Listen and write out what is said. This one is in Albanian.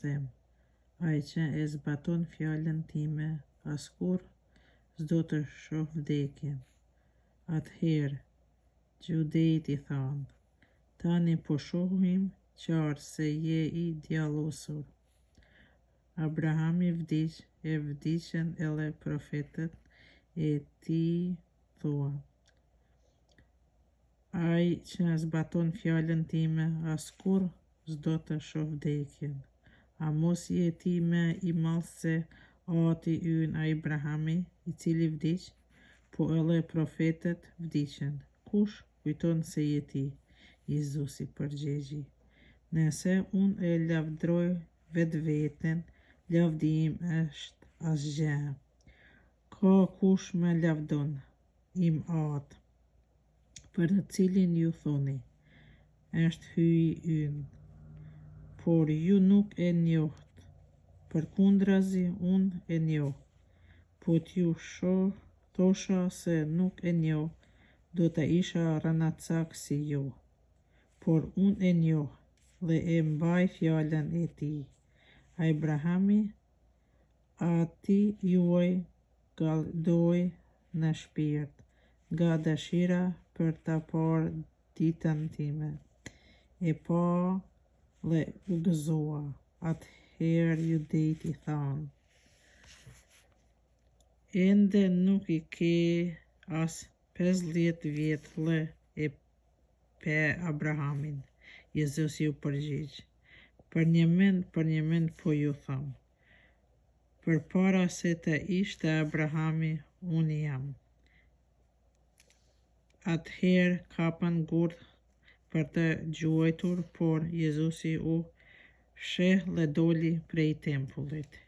them, ai që e zbaton fjalën time, askur s'do të shoh vdekjen. Atëherë, Judejt i thanë, tani po shohim qartë se je i djallosur. Abrahami vdiqën edhe profetët e tij thua, ai që zbaton fjalën time, askur s'do të shoh vdekjen. A mos je ti më i madh se ati ynë Abrahami, i cili vdiq, po edhe profetët vdiqën. Kush kujton se je ti? Jezusi përgjigji, nëse unë e lavdroj vetveten, lavdimi im është asgjë. Ka kush më lavdon, im atë, për të cilin ju thoni, është hyji ynë, por ju nuk e njohët, përkundrazi unë e njoh. Po t'ju thosha se nuk e njoh, do të isha rënacak si ju, por unë e njoh dhe e mbaj fjalën e tij. Abrahami, ati juaj kaldoi në shpirt, nga dëshira për ta parë ditën time. E pa dhe u gëzua. Atëherë Judejt i thanë, ende nuk i ke as 50 vjet dhe e pe Abrahamin. Jezusi u përgjigj, për një mend po ju them, përpara se të ishte Abrahami, unë jam. Atëherë kapën gurtë për të gjuajtur, por Jezusi u fsheh dhe doli prej tempullit.